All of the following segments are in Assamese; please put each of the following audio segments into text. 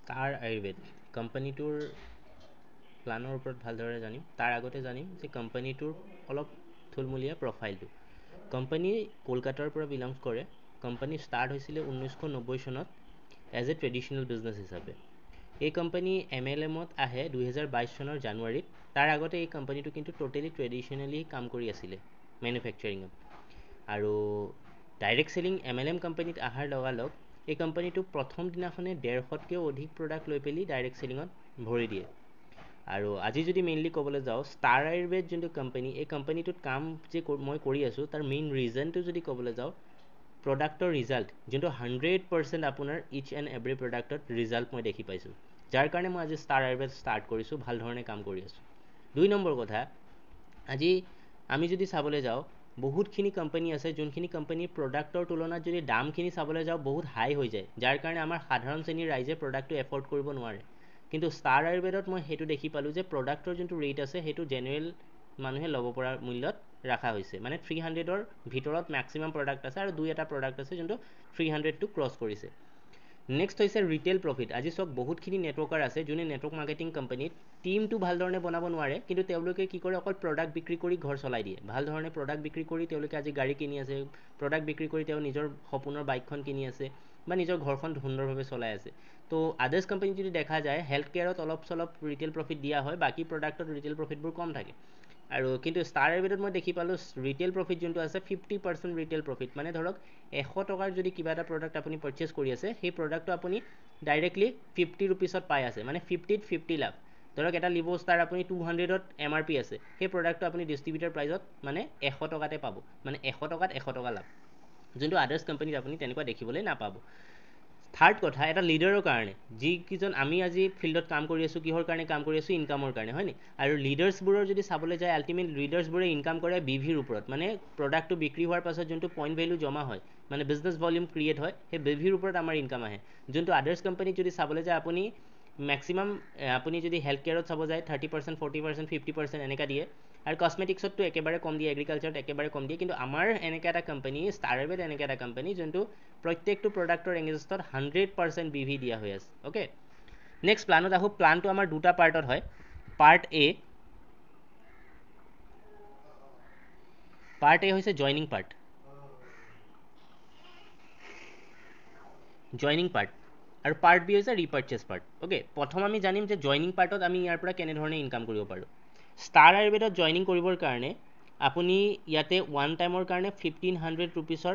ষ্টাৰ আয়ুৰ্বেদ কোম্পানীটোৰ প্লানৰ ওপৰত ভালদৰে জানিম। তাৰ আগতে জানিম যে কোম্পানীটোৰ অলপ থুলমূলীয়া প্ৰফাইলটো। কোম্পানী কলকাতাৰ পৰা বিলংছ কৰে। কোম্পানী ষ্টাৰ্ট হৈছিলে 1990 চনত এজ এ ট্ৰেডিশ্যনেল বিজনেছ হিচাপে। এই কোম্পানী MLM-ত আহে 2022 চনৰ জানুৱাৰীত। তাৰ আগতে এই কোম্পানীটো কিন্তু টোটেলি ট্ৰেডিশ্যনেলি কাম কৰি আছিলে মেনুফেকচাৰিঙত। আৰু ডাইৰেক্ট চেলিং MLM কোম্পানীত অহাৰ লগালগ এই কোম্পানীটো প্ৰথম দিনাখনে 150তকৈও অধিক প্ৰডাক্ট লৈ পেলি ডাইৰেক্ট চেলিঙত ভৰি দিয়ে। আৰু আজি যদি মেইনলি ক'বলৈ যাওঁ ষ্টাৰ আয়ুৰ্বেদ যোনটো কোম্পানী, এই কোম্পানীটোত কাম যে মই কৰি আছোঁ তাৰ মেইন ৰিজনটো যদি ক'বলৈ যাওঁ প্ৰডাক্টৰ ৰিজাল্ট যোনটো 100% আপোনাৰ ইচ এণ্ড এভৰি প্ৰডাক্টত ৰিজাল্ট মই দেখি পাইছোঁ, যাৰ কাৰণে মই আজি ষ্টাৰ আয়ুৰ্বেদ ষ্টাৰ্ট কৰিছোঁ, ভাল ধৰণে কাম কৰি আছোঁ। 2 নম্বৰ কথা, আজি আমি যদি চাবলৈ যাওঁ বহুতখিনি কোম্পানী আছে যোনখিনি কোম্পানীৰ প্ৰডাক্টৰ তুলনাত যদি দামখিনি চাবলৈ যাওঁ বহুত হাই হৈ যায়, যাৰ কাৰণে আমাৰ সাধাৰণ শ্ৰেণীৰ ৰাইজে প্ৰডাক্টটো এফৰ্ড কৰিব নোৱাৰে। কিন্তু ষ্টাৰ আয়ুৰ্বেদত মই সেইটো দেখি পালোঁ যে প্ৰডাক্টৰ যোনটো ৰেট আছে সেইটো জেনেৰেল মানুহে ল'ব পৰা মূল্যত ৰখা হৈছে। মানে 300ৰ ভিতৰত মেক্সিমাম প্ৰডাক্ট আছে আৰু 2-এটা প্ৰডাক্ট আছে যোনটো 300টো ক্ৰছ কৰিছে। নেক্সট হৈছে ৰিটেইল প্ৰফিট। আজি চাওক বহুতখিনি নেটৱৰ্কাৰ আছে যোনে নেটৱৰ্ক মাৰ্কেটিং কোম্পানীত টিমটো ভাল ধৰণে বনাব নোৱাৰে, কিন্তু তেওঁলোকে কি কৰে অকল প্ৰডাক্ট বিক্ৰী কৰি ঘৰ চলাই দিয়ে। ভাল ধৰণে প্ৰডাক্ট বিক্ৰী কৰি তেওঁলোকে আজি গাড়ী কিনি আছে, প্ৰডাক্ট বিক্ৰী কৰি তেওঁ নিজৰ সপোনৰ বাইকখন কিনি আছে বা নিজৰ ঘৰখন সুন্দৰভাৱে চলাই আছে। তো আদাৰ্ছ কোম্পানী যদি দেখা যায় হেল্থ কেয়াৰত অলপ চলপ ৰিটেইল প্ৰফিট দিয়া হয়, বাকী প্ৰডাক্টত ৰিটেইল প্ৰফিটবোৰ কম থাকে। আৰু কিন্তু ষ্টাৰ আয়ুৰ্বেদত মই দেখি পালোঁ ৰিটেইল প্ৰফিট যোনটো আছে 50% ৰিটেইল প্ৰফিট। মানে ধৰক 100 টকাৰ যদি কিবা এটা প্ৰডাক্ট আপুনি পাৰ্চেছ কৰি আছে, সেই প্ৰডাক্টটো আপুনি ডাইৰেক্টলি 50 ৰুপিছত পাই আছে, মানে 50ত 50 লাভ। ধৰক এটা লিভোষ্টাৰ আপুনি 200ত MRP আছে, সেই প্ৰডাক্টটো আপুনি ডিষ্ট্ৰিবিউটাৰ প্ৰাইজত মানে 100 টকাতে পাব, মানে 100 টকাত 100 টকা লাভ, যোনটো আদাৰ্ছ কোম্পানীত আপুনি তেনেকুৱা দেখিবলৈ নাপাব। থাৰ্ড কথা, এটা লিডাৰৰ কাৰণে, যিকেইজন আমি আজি ফিল্ডত কাম কৰি আছোঁ, কিহৰ কাৰণে কাম কৰি আছোঁ? ইনকামৰ কাৰণে, হয়নে? আৰু লিডাৰ্ছবোৰৰ যদি চাবলৈ যায় আল্টিমেট লিডাৰ্ছবোৰে ইনকাম কৰে BV-ৰ ওপৰত, মানে প্ৰডাক্টটো বিক্ৰী হোৱাৰ পাছত যোনটো পইণ্ট ভেলু জমা হয়, মানে বিজনেছ ভলিউম ক্ৰিয়েট হয়, সেই BV-ৰ ওপৰত আমাৰ ইনকাম আহে। যোনটো আদাৰ্ছ কোম্পানীত যদি চাবলৈ যায় আপুনি মেক্সিমাম আপুনি যদি হেল্থ কেয়াৰত চাব যায় 30%, 40%, 50% এনেকৈ দিয়ে, আৰু কছমেটিক্সততো একেবাৰে কম দিয়ে, এগ্ৰিকালচাৰত একেবাৰে কম দিয়ে। কিন্তু আমাৰ এনেকৈ এটা কোম্পানী ষ্টাৰ আয়ুৰ্বেদ এনেকৈ এটা কোম্পানী যোনটো প্ৰত্যেকটো প্ৰডাক্টৰ এগেইনষ্টত 100% BV দিয়া হৈ আছে। অ'কে, নেক্সট প্লানত আহোঁ। প্লানটো আমাৰ 2টা পাৰ্টত হয়। পাৰ্ট এ হৈছে জইনিং পাৰ্ট, আৰু পাৰ্ট বি হৈছে ৰিপাৰ্চেছ পাৰ্ট। অ'কে, প্ৰথম আমি জানিম যে জইনিং পাৰ্টত আমি ইয়াৰ পৰা কেনেধৰণে ইনকাম কৰিব পাৰোঁ। ষ্টাৰ আয়ুৰ্বেদত জইনিং কৰিবৰ কাৰণে আপুনি ইয়াতে ওৱান টাইমৰ কাৰণে 1500 ৰুপিছৰ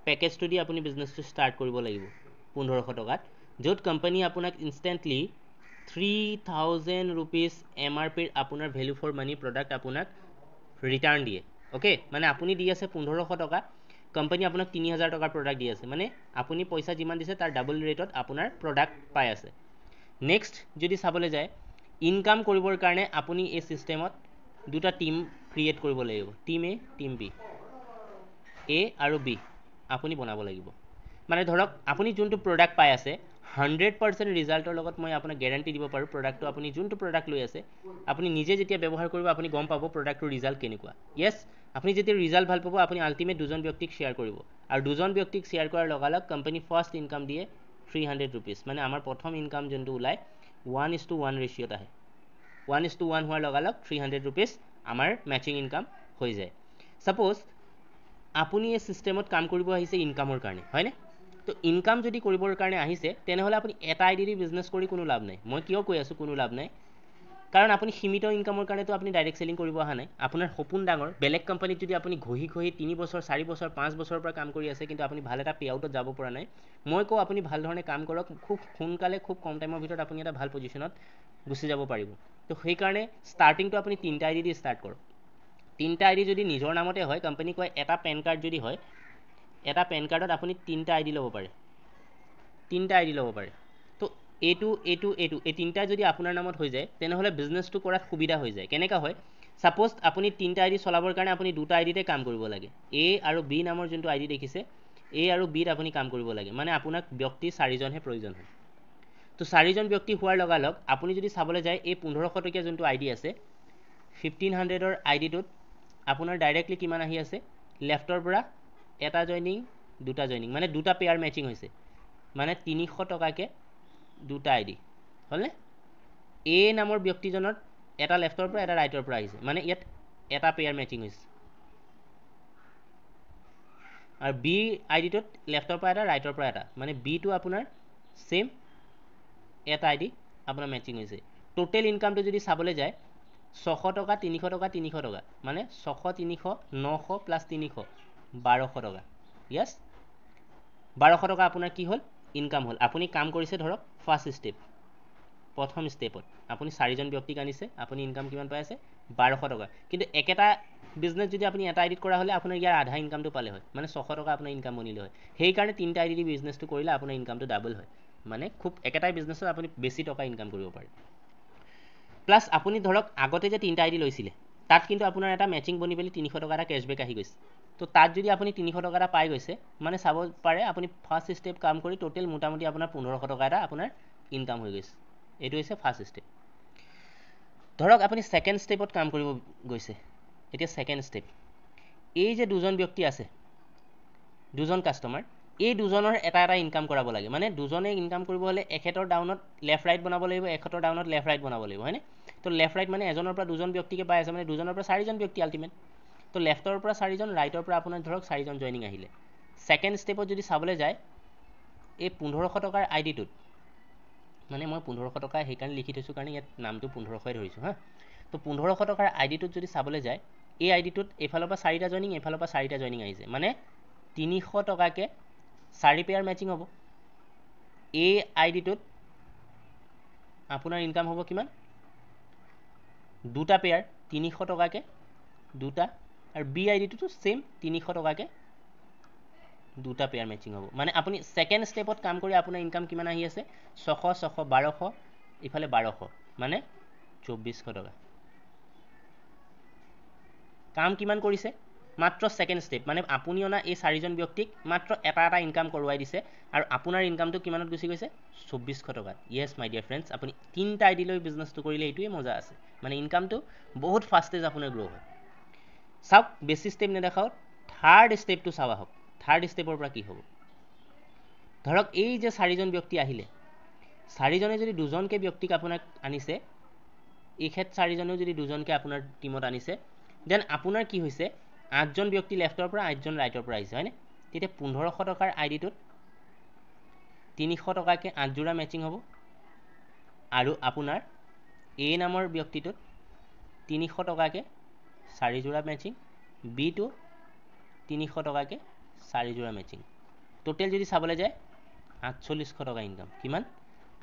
পেকেজটো দি আপুনি বিজনেছটো ষ্টাৰ্ট কৰিব লাগিব 1500 টকাত, য'ত কোম্পানী আপোনাক ইনষ্টেণ্টলি 3000 ৰুপিজ MRPৰ আপোনাৰ ভেলু ফৰ মানি প্ৰডাক্ট আপোনাক ৰিটাৰ্ণ দিয়ে। অ'কে, মানে আপুনি দি আছে 1500 টকা, কোম্পানী আপোনাক 3000 টকাৰ প্ৰডাক্ট দি আছে, মানে আপুনি পইচা যিমান দিছে তাৰ ডাবল ৰেটত আপোনাৰ প্ৰডাক্ট পাই আছে। নেক্সট যদি চাবলৈ যায় ইনকাম কৰিবৰ কাৰণে আপুনি এই ছিষ্টেমত 2টা টিম ক্ৰিয়েট কৰিব লাগিব, team A, team B। A আৰু B আপুনি বনাব লাগিব। মানে ধৰক আপুনি যোনটো প্ৰডাক্ট পাই আছে 100% ৰিজাল্টৰ লগত মই আপোনাক গেৰাণ্টি দিব পাৰোঁ প্ৰডাক্টটো আপুনি যোনটো প্ৰডাক্ট লৈ আছে আপুনি নিজে যেতিয়া ব্যৱহাৰ কৰিব আপুনি গম পাব প্ৰডাক্টটোৰ ৰিজাল্ট কেনেকুৱা। য়েছ, আপুনি যেতিয়া ৰিজাল্ট ভাল পাব আপুনি আল্টিমেট 2জন ব্যক্তিক শ্বেয়াৰ কৰিব, আৰু 2জন ব্যক্তিক শ্বেয়াৰ কৰাৰ লগালগ কোম্পানী ফাৰ্ষ্ট ইনকাম দিয়ে 300 ৰুপিজ। মানে আমাৰ প্ৰথম ইনকাম যোনটো ওলায় 1:1 ৰেচিঅ'ত আহে। 1:1 হোৱাৰ লগালগ 300 ৰুপিজ আমাৰ মেচিং ইনকাম হৈ যায়। ছাপ'জ আপুনি এই ছিষ্টেমত কাম কৰিব আহিছে ইনকামৰ কাৰণে, হয়নে? তো ইনকাম যদি কৰিবৰ কাৰণে আহিছে তেনেহ'লে আপুনি এটা আইডি দি বিজনেছ কৰি কোনো লাভ নাই। মই কিয় কৈ আছোঁ কোনো লাভ নাই? কাৰণ আপুনি সীমিত ইনকামৰ কাৰণেতো আপুনি ডাইৰেক্ট চেলিং কৰিব অহা নাই। আপোনাৰ সপোন ডাঙৰ। বেলেগ কোম্পানীত যদি আপুনি ঘঁহি 3 বছৰ, 4 বছৰ, 5 বছৰৰ পৰা কাম কৰি আছে কিন্তু আপুনি ভাল এটা পে আউটত যাব পৰা নাই, মই কওঁ আপুনি ভাল ধৰণে কাম কৰক, খুব সোনকালে খুব কম টাইমৰ ভিতৰত আপুনি এটা ভাল পজিশ্যনত গুচি যাব পাৰিব। তো সেইকাৰণে ষ্টাৰ্টিংটো আপুনি 3টা আইডি দি ষ্টাৰ্ট কৰক। 3টা আইডি যদি নিজৰ নামতে হয়, কোম্পানী কয় এটা পেন কাৰ্ড যদি হয়, এটা পেন কাৰ্ডত আপুনি 3টা আইডি ল'ব পাৰে, 3টা আইডি ল'ব পাৰে। তো এইটো এই 3টা যদি আপোনাৰ নামত হৈ যায় তেনেহ'লে বিজনেছটো কৰাত সুবিধা হৈ যায়। কেনেকুৱা হয়? ছাপ'জ আপুনি 3টা আইডি চলাবৰ কাৰণে আপুনি 2টা আইডিতে কাম কৰিব লাগে। A আৰু B নামৰ যোনটো আইডি দেখিছে, A আৰু Bত আপুনি কাম কৰিব লাগে, মানে আপোনাক ব্যক্তি 4জনহে প্ৰয়োজন হয়। তো 4জন ব্যক্তি হোৱাৰ লগালগ আপুনি যদি চাবলৈ যায় এই 1500 টকীয়া যোনটো আইডি আছে 1500ৰ আইডিটোত আপোনাৰ ডাইৰেক্টলি কিমান আহি আছে? লেফ্টৰ পৰা এটা জইনিং, 2টা জইনিং, মানে 2টা পেয়াৰ মেচিং হৈছে, মানে 300 টকাকৈ দুটা আইডি হ'লনে এ নামৰ ব্যক্তিজনৰ এটা লেফ্টৰ পৰা এটা ৰাইটৰ পৰা আহিছে মানে ইয়াত এটা পেয়াৰ মেচিং হৈছে আৰু বি আইডিটোত লেফ্টৰ পৰা এটা ৰাইটৰ পৰা এটা মানে বিটো আপোনাৰ সেম এটা আইডি আপোনাৰ মেচিং হৈছে টোটেল ইনকামটো যদি চাবলৈ যায় 600 টকা 300 টকা 300 টকা মানে 600 300 900 প্লাছ 300 1200 টকা ইয়েছ 1200 টকা আপোনাৰ কি হ'ল ইনকাম হ'ল আপুনি কাম কৰিছে ধৰক ফাৰ্ষ্ট ষ্টেপ প্ৰথম ষ্টেপত আপুনি 4জন ব্যক্তিক আনিছে আপুনি ইনকাম কিমান পাই আছে 1200 টকা কিন্তু একেটা বিজনেছ যদি আপুনি এটা আইডিত কৰা হ'লে আপোনাৰ ইয়াৰ আধা ইনকামটো পালে হয় মানে 600 টকা আপোনাৰ ইনকাম বনিলে হয় সেইকাৰণে তিনিটা আইডি দি বিজনেছটো কৰিলে আপোনাৰ ইনকামটো ডাবল হয় মানে খুব একেটাই বিজনেছত আপুনি বেছি টকা ইনকাম কৰিব পাৰে প্লাছ আপুনি ধৰক আগতে যে তিনিটা আইডি লৈছিলে তাত কিন্তু আপোনাৰ এটা মেচিং বনি পেলি 300 টকা এটা কেছবেক আহি গৈছে তো তাত যদি আপুনি 300 টকা এটা পাই গৈছে মানে চাব পাৰে আপুনি ফাৰ্ষ্ট ষ্টেপ কাম কৰি টোটেল মোটামুটি আপোনাৰ 1500 টকা এটা আপোনাৰ ইনকাম হৈ গৈছে এইটো হৈছে ফাৰ্ষ্ট ষ্টেপ ধৰক আপুনি ছেকেণ্ড ষ্টেপত কাম কৰিব গৈছে এতিয়া ছেকেণ্ড ষ্টেপ এই যে দুজন ব্যক্তি আছে দুজন কাষ্টমাৰ এই দুজনৰ এটা এটা ইনকাম কৰাব লাগে মানে দুজনে ইনকাম কৰিব হ'লে এখেতৰ ডাউনত লেফ্ট ৰাইট বনাব লাগিব এখেতৰ ডাউনত লেফ্ট ৰাইট বনাব লাগিব হয়নে তো লেফ্ট ৰাইট মানে এজনৰ পৰা দুজন ব্যক্তিকে পাই আছে মানে দুজনৰ পৰা 4জন ব্যক্তি আল্টিমেট তো লেফ্টৰ পৰা 4জন ৰাইটৰ পৰা আপোনাৰ ধৰক 4জন জইনিং আহিলে ছেকেণ্ড ষ্টেপত যদি চাবলৈ যায় এই 1500 টকাৰ আইডিটোত মানে মই 1500 টকা সেইকাৰণে লিখি থৈছোঁ কাৰণে ইয়াত নামটো 1500 ধৰিছোঁ হা তো 1500 টকাৰ আইডিটোত যদি চাবলৈ যায় এই আইডিটোত এইফালৰ পৰা 4টা জইনিং এইফালৰ পৰা 4টা জইনিং আহিছে মানে 300 টকাকে 4 পেয়াৰ মেচিং হ'ব এই আইডিটোত আপোনাৰ ইনকাম হ'ব কিমান দুটা পেয়াৰ 300 টকাকে দুটা আৰু বি আইডিটোতো সেম 300 টকাকে দুটা পেয়াৰ মেচিং হ'ব মানে আপুনি ছেকেণ্ড ষ্টেপত কাম কৰি আপোনাৰ ইনকাম কিমান আহি আছে 600 600 1200 ইফালে 1200 মানে 2400 টকা কাম কিমান কৰিছে মাত্ৰ ছেকেণ্ড ষ্টেপ মানে আপুনি অনা এই 4জন ব্যক্তিক মাত্ৰ এটা এটা ইনকাম কৰোৱাই দিছে আৰু আপোনাৰ ইনকামটো কিমানত গুচি গৈছে 2400 টকা ইয়েছ মাই ডিয়াৰ ফ্ৰেণ্ডছ আপুনি তিনিটা আইডি লৈ বিজনেছটো কৰিলে এইটোৱে মজা আছে মানে ইনকামটো বহুত ফাষ্টেজ আপোনাৰ গ্ৰ' হয় চাওক বেছি ষ্টেপ নেদেখাও থাৰ্ড ষ্টেপটো চাওক আহক থাৰ্ড ষ্টেপৰ পৰা কি হ'ব ধৰক এই যে 4জন ব্যক্তি আহিলে 4জনে যদি দুজনকে ব্যক্তিক আপোনাক আনিছে এইক্ষেত্ৰত 4জনেও যদি দুজনকে আপোনাৰ টিমত আনিছে দেন আপোনাৰ কি হৈছে 8জন ব্যক্তি লেফ্টৰ পৰা 8জন ৰাইটৰ পৰা আহিছে হয়নে তেতিয়া 1500 টকাৰ আইডিটোত 300 টকাকে 8 জোৰা মেচিং হ'ব আৰু আপোনাৰ এ নামৰ ব্যক্তিটোত 300 টকাকে 4 জোৰা মেচিং বিটো 300 টকাকে 4 জোৰা মেচিং টোটেল যদি চাবলৈ যায় 4800 টকা ইনকাম কিমান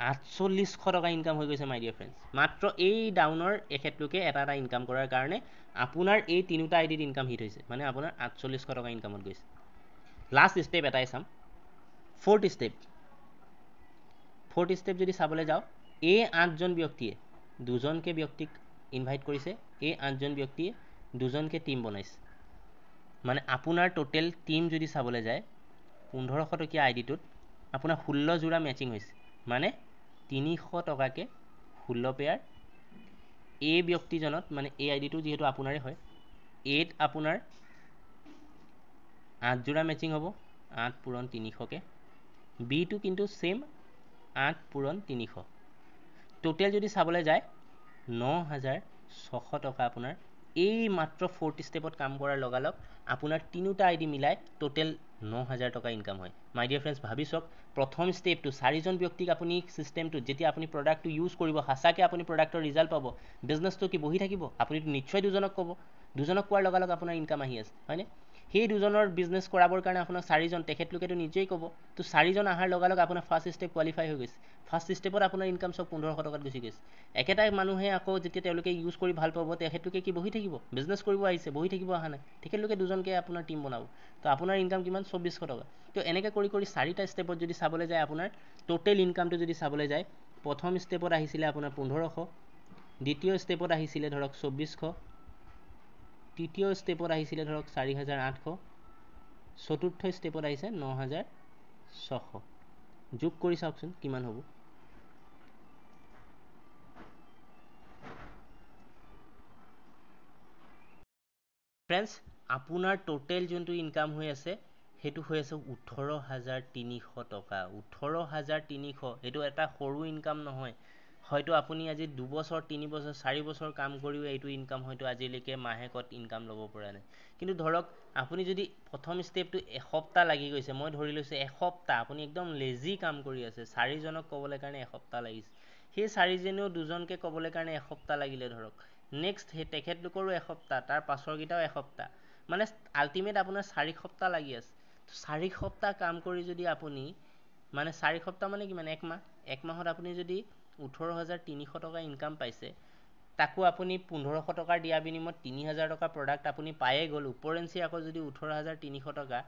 4800 টকা ইনকাম হৈ গৈছে মাই ডিয়াৰ ফ্ৰেণ্ডছ মাত্ৰ এই ডাউনৰ এখেতলোকে এটা এটা ইনকাম কৰাৰ কাৰণে আপোনাৰ এই তিনিটা আইডিত ইনকাম হিট হৈছে মানে আপোনাৰ 4800 টকা ইনকামত গৈছে লাষ্ট ষ্টেপ এটাই চাম ফ'ৰ্থ ষ্টেপ যদি চাবলৈ যাওঁ এই 8জন ব্যক্তিয়ে দুজনকে ব্যক্তিক ইনভাইট কৰিছে এই 8জন ব্যক্তিয়ে দুজনকে টিম বনাইছে মানে আপোনাৰ টোটেল টিম যদি চাবলৈ যায় 1500 টকীয়া আইডিটোত আপোনাৰ 16 জোৰা মেচিং হৈছে মানে 300 টকাকে 16 পেয়াৰ এই ব্যক্তিজনত মানে এই আইডিটো যিহেতু আপোনাৰে হয় এইত আপোনাৰ 8 জোৰা মেচিং হ'ব 8 পূৰণ 300কে বিটো কিন্তু সেম 8 পূৰণ 300 টোটেল যদি চাবলৈ যায় 9600 টকা আপোনাৰ এই মাত্ৰ ফ'ৰ্থ ষ্টেপত কাম কৰাৰ লগালগ আপোনাৰ তিনিটা আইডি মিলাই টোটেল 9000 টকা ইনকাম হয় মাই ডিয়াৰ ফ্ৰেণ্ডছ ভাবি চাওক প্ৰথম ষ্টেপটো 4জন ব্যক্তিক আপুনি ছিষ্টেমটোত যেতিয়া আপুনি প্ৰডাক্টটো ইউজ কৰিব সঁচাকৈ আপুনি প্ৰডাক্টৰ ৰিজাল্ট পাব বিজনেছটো কি বহি থাকিব আপুনিতো নিশ্চয় দুজনক ক'ব দুজনক কোৱাৰ লগালগ আপোনাৰ ইনকাম আহি আছে হয়নে সেই দুজনৰ বিজনেছ কৰাবৰ কাৰণে আপোনাৰ 4জন তেখেতলোকেতো নিজেই ক'ব তো 4জন অহাৰ লগালগ আপোনাৰ ফাৰ্ষ্ট ষ্টেপ কোৱালিফাই হৈ গৈছে ফাৰ্ষ্ট ষ্টেপত আপোনাৰ ইনকাম চব 1500 টকাত গুচি গৈছে একেটাই মানুহে আকৌ যেতিয়া তেওঁলোকে ইউজ কৰি ভাল পাব তেখেতলোকে কি বহি থাকিব বিজনেছ কৰিব আহিছে বহি থাকিব অহা নাই তেখেতলোকে দুজনকে আপোনাৰ টিম বনাব তো আপোনাৰ ইনকাম কিমান 2400 টকা তো এনেকৈ কৰি কৰি 4টা ষ্টেপত যদি চাবলৈ যায় আপোনাৰ টোটেল ইনকামটো যদি চাবলৈ যায় প্ৰথম ষ্টেপত আহিছিলে আপোনাৰ 1500 দ্বিতীয় ষ্টেপত আহিছিলে ধৰক 2400 তৃতীয় ষ্টেপত আহিছিলে ধৰক 4800 চতুৰ্থ ষ্টেপত আহিছে 9600 যোগ কৰি চাওকচোন কিমান হ'ব ফ্ৰেণ্ডছ আপোনাৰ টোটেল যোনটো ইনকাম হৈ আছে সেইটো হৈ আছে 18,300 টকা। 18,300 এইটো এটা সৰু ইনকাম নহয়। হয়তো আপুনি আজি 2 বছৰ 3 বছৰ 4 বছৰ কাম কৰিও এইটো ইনকাম হয়তো আজিলৈকে মাহেকত ইনকাম ল'ব পৰা নাই। কিন্তু ধৰক আপুনি যদি প্ৰথম ষ্টেপটো এসপ্তাহ লাগি গৈছে, মই ধৰি লৈছোঁ এসপ্তাহ আপুনি একদম লেজি কাম কৰি আছে, 4জনক ক'বলৈ কাৰণে এসপ্তাহ লাগিছে, সেই 4জনেও 2জনকৈ ক'বলৈ কাৰণে এসপ্তাহ লাগিলে ধৰক, নেক্সট সেই তেখেতলোকৰো এসপ্তাহ, তাৰ পাছৰকেইটাও এসপ্তাহ, মানে আল্টিমেট আপোনাৰ 4 সপ্তাহ লাগি আছে। 4 সপ্তাহ কাম কৰি যদি আপুনি মানে 4 সপ্তাহ মানে কিমান, এক মাহত আপুনি যদি 18,300 টকা ইনকাম পাইছে, তাকো আপুনি 1500 টকাৰ দিয়া বিনিময়ত 3000 টকা প্ৰডাক্ট আপুনি পায়ে গ'ল, ওপৰেঞ্চি আকৌ যদি 18,300 টকা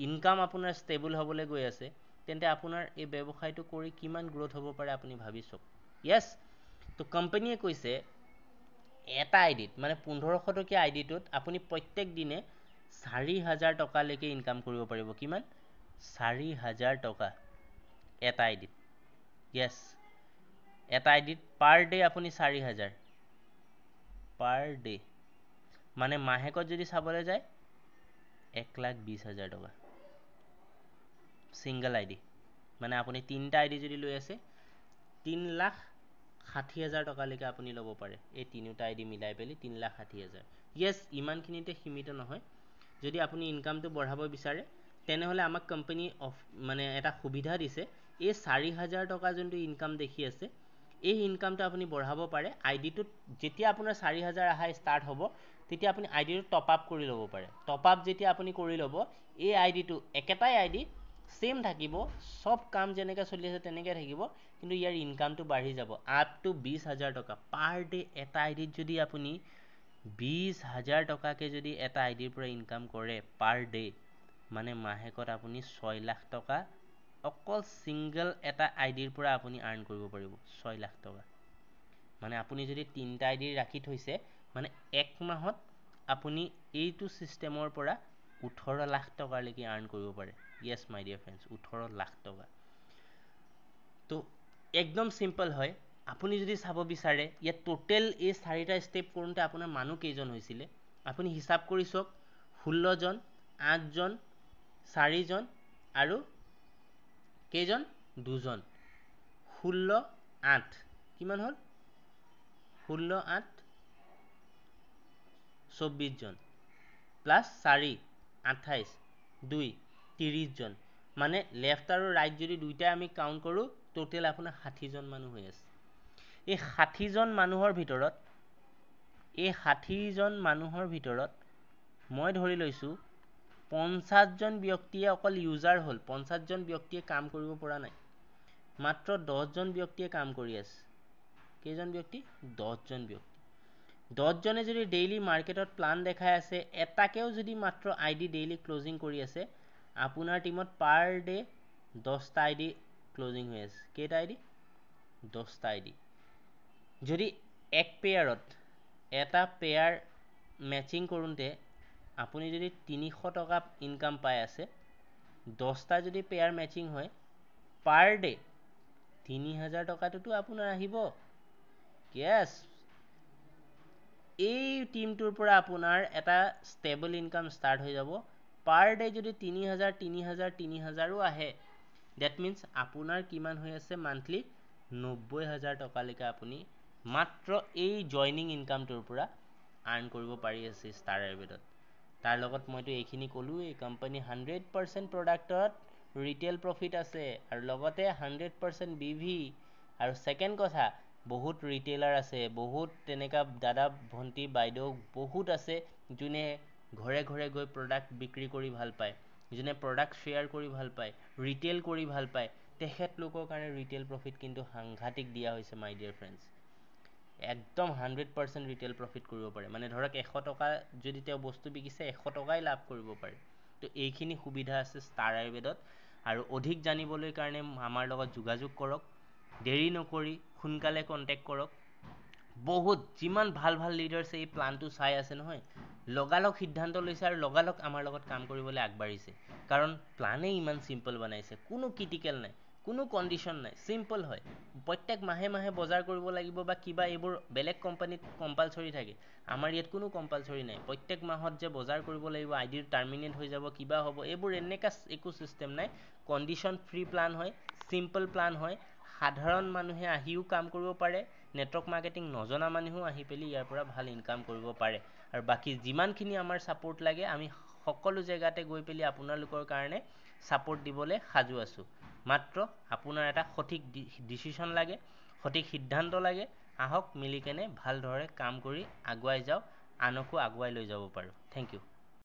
ইনকাম আপোনাৰ ষ্টেবল হ'বলৈ গৈ আছে, তেন্তে আপোনাৰ এই ব্যৱসায়টো কৰি কিমান গ্ৰ'থ হ'ব পাৰে আপুনি ভাবি চাওক। য়েছ, তো কোম্পানীয়ে কৈছে এটা আইডিত মানে 1500 টকীয়া আইডিটোত আপুনি প্ৰত্যেক দিনে 4,000 টকালৈকে ইনকাম কৰিব পাৰিব। কিমান? 4,000 টকা এটা আইডিত। য়েছ, এটা আইডিত পাৰ ডে আপুনি 4,000 পাৰ ডে, মানে মাহেকত যদি চাবলৈ যায় 1,20,000 টকা ছিংগল আইডি। মানে আপুনি 3টা আইডি যদি লৈ আছে 3,60,000 টকালৈকে আপুনি ল'ব পাৰে, এই 3টা আইডি মিলাই পেলি 3,60,000। য়েছ, ইমানখিনিতে সীমিত নহয়। যদি আপুনি ইনকামটো বঢ়াব বিচাৰে তেনেহ'লে আমাক কোম্পানী মানে এটা সুবিধা দিছে, এই 4,000 টকা যোনটো ইনকাম দেখি আছে, এই ইনকামটো আপুনি বঢ়াব পাৰে। আইডিটোত যেতিয়া আপোনাৰ 4,000 অহা ষ্টাৰ্ট হ'ব, তেতিয়া আপুনি আইডিটো টপ আপ কৰি ল'ব পাৰে। টপ আপ যেতিয়া আপুনি কৰি ল'ব, এই আইডিটো একেটাই আইডি ছেম থাকিব, চব কাম যেনেকৈ চলি আছে তেনেকৈ থাকিব, কিন্তু ইয়াৰ ইনকামটো বাঢ়ি যাব আপ টু 20,000 টকা পাৰ ডে। এটা আইডিত যদি আপুনি 20,000 টকাকৈ যদি এটা আইডিৰ পৰা ইনকাম কৰে পাৰ ডে, মানে মাহেকত আপুনি 6 লাখ টকা অকল ছিংগল এটা আইডিৰ পৰা আপুনি আৰ্ণ কৰিব পাৰিব। 6 লাখ টকা মানে আপুনি যদি 3টা আইডি ৰাখি থৈছে, মানে এক মাহত আপুনি এইটো ছিষ্টেমৰ পৰা 18 লাখ টকালৈকে আৰ্ণ কৰিব পাৰে। য়েছ মাই ডিয়াৰ ফ্ৰেণ্ডছ, 18 লাখ টকা। তো একদম চিম্পল হয়। আপুনি যদি চাব বিচাৰে ইয়াত টোটেল এই 4টা ষ্টেপ কৰোঁতে আপোনাৰ মানুহ কেইজন হৈছিলে আপুনি হিচাপ কৰি চাওক। 16জন, 8জন, 4জন আৰু কেইজন, 2জন। 16, 8 কিমান হ'ল? 16, 8 24জন প্লাছ 4 28, 2 30জন। মানে লেফ্ট আৰু ৰাইট যদি দুইটাই আমি কাউণ্ট কৰোঁ, টোটেল আপোনাৰ 60জন মানুহ হৈ আছে। এই 60জন মানুহৰ ভিতৰত মই ধৰি লৈছোঁ 50জন ব্যক্তিয়ে অকল ইউজাৰ হ'ল, 50জন ব্যক্তিয়ে কাম কৰিব পৰা নাই, মাত্ৰ 10জন ব্যক্তিয়ে কাম কৰি আছে। কেইজন ব্যক্তি? 10জন ব্যক্তি। 10জনে যদি ডেইলি মাৰ্কেটত প্লান দেখাই আছে, এটাকেও যদি মাত্ৰ আইডি ডেইলি ক্লজিং কৰি আছে, আপোনাৰ টিমত পাৰ ডে 10টা আইডি ক্লজিং হৈ আছে। কেইটা আইডি? 10টা আইডি। যদি এক পেয়াৰত এটা পেয়াৰ মেচিং কৰোঁতে আপুনি যদি 300 টকা ইনকাম পাই আছে, 10টা যদি পেয়াৰ মেচিং হয় পাৰ ডে 3,000 টকাটোতো আপোনাৰ আহিব। য়েছ, এই টিমটোৰ পৰা আপোনাৰ এটা ষ্টেবল ইনকাম ষ্টাৰ্ট হৈ যাব। পাৰ ডে যদি 3,000 3,000 3,000ও আহে, ডেট মিনছ আপোনাৰ কিমান হৈ আছে মান্থলি 90,000 টকালৈকে আপুনি মাত্ৰ এই জইনিং ইনকামটোৰ পৰা আৰ্ণ কৰিব পাৰি আছে ষ্টাৰ আয়ুৰ্বেদত। তাৰ লগত মইতো এইখিনি ক'লোৱেই, কোম্পানী 100% প্ৰডাক্টত ৰিটেইল প্ৰফিট আছে আৰু লগতে 100% BV। আৰু ছেকেণ্ড কথা, বহুত ৰিটেইলাৰ আছে, বহুত তেনেকুৱা দাদা ভণ্টি বাইদেউ বহুত আছে যোনে ঘৰে ঘৰে গৈ প্ৰডাক্ট বিক্ৰী কৰি ভাল পায়, যোনে প্ৰডাক্ট শ্বেয়াৰ কৰি ভাল পায়, ৰিটেইল কৰি ভাল পায়। তেখেতলোকৰ কাৰণে ৰিটেইল প্ৰফিট কিন্তু সাংঘাতিক দিয়া হৈছে মাই ডিয়াৰ ফ্ৰেণ্ডছ। একদম 100% ৰিটেইল প্ৰফিট কৰিব পাৰে। মানে ধৰক 100 টকা যদি তেওঁ বস্তু বিকিছে 100 টকাই লাভ কৰিব পাৰে। তো এইখিনি সুবিধা আছে ষ্টাৰ আয়ুৰ্বেদত। আৰু অধিক জানিবলৈ কাৰণে আমাৰ লগত যোগাযোগ কৰক, দেৰি নকৰি সোনকালে কণ্টেক্ট কৰক। বহুত যিমান ভাল ভাল লিডাৰ্ছে এই প্লানটো চাই আছে নহয়, লগালগ সিদ্ধান্ত লৈছে আৰু লগালগ আমাৰ লগত কাম কৰিবলৈ আগবাঢ়িছে, কাৰণ প্লানেই ইমান চিম্পল বনাইছে, কোনো ক্ৰিটিকেল নাই, কোনো কণ্ডিশ্যন নাই, চিম্পল হয়। প্ৰত্যেক মাহে মাহে বজাৰ কৰিব লাগিব বা কিবা এইবোৰ বেলেগ কোম্পানীত কম্পালচৰি থাকে, আমাৰ ইয়াত কোনো কম্পালচৰি নাই। প্ৰত্যেক মাহত যে বজাৰ কৰিব লাগিব, আইডিৰ টাৰ্মিনেট হৈ যাব, কিবা হ'ব, এইবোৰ এনেকুৱা একো চিষ্টেম নাই। কণ্ডিশ্যন ফ্ৰী প্লান হয়, চিম্পল প্লান হয়। সাধাৰণ মানুহে আহিও কাম কৰিব পাৰে, নেটৱৰ্ক মাৰ্কেটিং নজনা মানুহেও আহি পেলি ইয়াৰ পৰা ভাল ইনকাম কৰিব পাৰে। আৰু বাকী যিমানখিনি আমাৰ ছাপোৰ্ট লাগে আমি সকলো জেগাতে গৈ পেলি আপোনালোকৰ কাৰণে ছাপোৰ্ট দিবলৈ সাজু আছোঁ। মাত্ৰ আপোনাৰ এটা সঠিক ডিচিশ্যন লাগে, সঠিক সিদ্ধান্ত লাগে। আহক মিলিকেনে ভালদৰে কাম কৰি আগুৱাই যাওঁ, আনকো আগুৱাই লৈ যাব পাৰোঁ। Thank U.